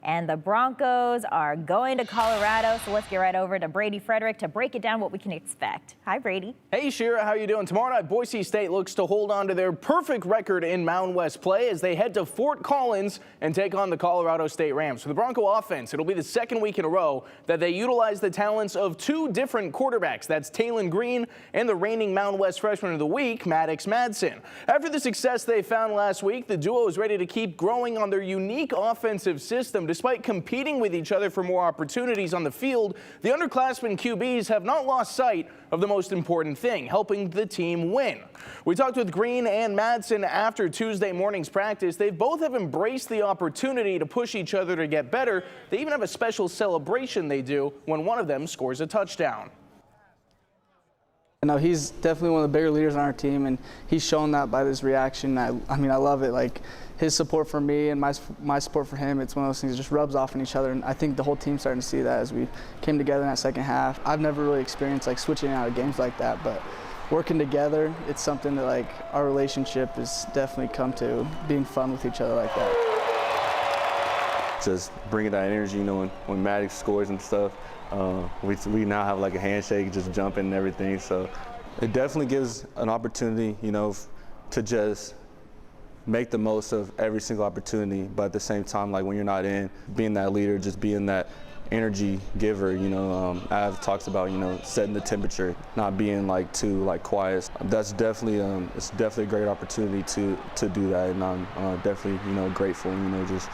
And the Broncos are going to Colorado, so let's get right over to Brady Frederick to break it down what we can expect. Hi, Brady. Hey, Shira, how you doing? Tomorrow night, Boise State looks to hold on to their perfect record in Mountain West play as they head to Fort Collins and take on the Colorado State Rams. For the Bronco offense, it'll be the second week in a row that they utilize the talents of two different quarterbacks. That's Talon Green and the reigning Mountain West Freshman of the Week, Maddox Madsen. After the success they found last week, the duo is ready to keep growing on their unique offensive system. Despite competing with each other for more opportunities on the field, the underclassmen QBs have not lost sight of the most important thing, helping the team win. We talked with Green and Madsen after Tuesday morning's practice. They both have embraced the opportunity to push each other to get better. They even have a special celebration they do when one of them scores a touchdown. No, he's definitely one of the bigger leaders on our team, and he's shown that by this reaction. I mean, I love it. Like, his support for me and my support for him, it's one of those things that just rubs off on each other, and I think the whole team's starting to see that as we came together in that second half. I've never really experienced, like, switching out of games like that, but working together, it's something that, like, our relationship has definitely come to being fun with each other like that. Just bringing that energy, you know, when Maddox scores and stuff. We now have like a handshake, just jumping and everything. So it definitely gives an opportunity, you know, to just make the most of every single opportunity. But at the same time, like when you're not in, being that leader, just being that energy giver, you know. Av talks about, you know, setting the temperature, not being like too like quiet. That's definitely it's definitely a great opportunity to do that, and I'm definitely, you know, grateful, you know, just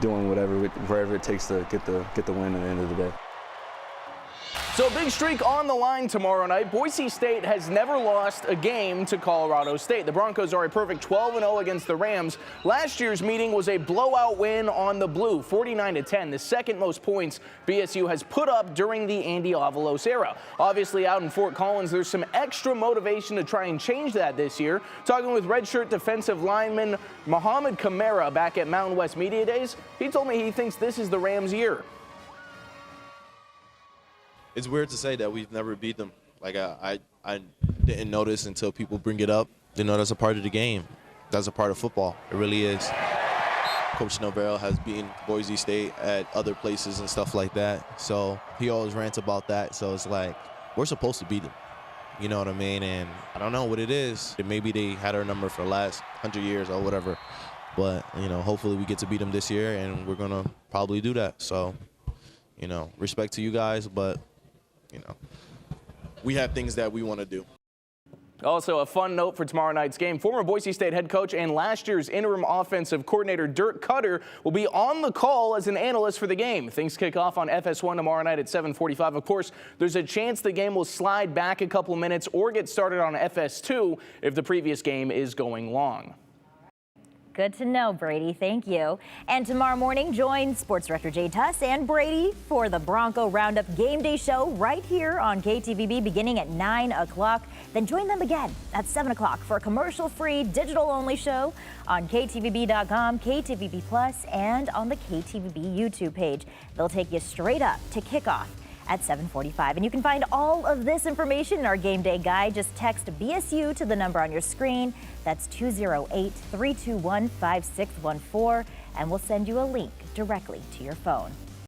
doing wherever it takes to get the win at the end of the day. So a big streak on the line tomorrow night. Boise State has never lost a game to Colorado State. The Broncos are a perfect 12-0 against the Rams. Last year's meeting was a blowout win on the Blue, 49-10, the second most points BSU has put up during the Andy Avalos era. Obviously, out in Fort Collins, there's some extra motivation to try and change that this year. Talking with redshirt defensive lineman Mohamed Kamara back at Mountain West Media Days, he told me he thinks this is the Rams' year. It's weird to say that we've never beat them. Like, I didn't notice until people bring it up. You know, that's a part of the game. That's a part of football. It really is. Coach Novell has beaten Boise State at other places and stuff like that. So he always rants about that. So it's like, we're supposed to beat them. You know what I mean? And I don't know what it is. Maybe they had our number for the last 100 years or whatever. But, you know, hopefully we get to beat them this year, and we're going to probably do that. So, you know, respect to you guys, but you know, we have things that we want to do. Also, a fun note for tomorrow night's game. Former Boise State head coach and last year's interim offensive coordinator Dirk Cutter will be on the call as an analyst for the game. Things kick off on FS1 tomorrow night at 7:45. Of course, there's a chance the game will slide back a couple minutes or get started on FS2 if the previous game is going long. Good to know, Brady. Thank you. And tomorrow morning, join Sports Director Jay Tuss and Brady for the Bronco Roundup Game Day Show right here on KTVB beginning at 9 o'clock. Then join them again at 7 o'clock for a commercial-free, digital-only show on KTVB.com, KTVB Plus, and on the KTVB YouTube page. They'll take you straight up to kickoff at 7:45. And you can find all of this information in our game day guide. Just text BSU to the number on your screen. That's 208-321-5614, and we'll send you a link directly to your phone.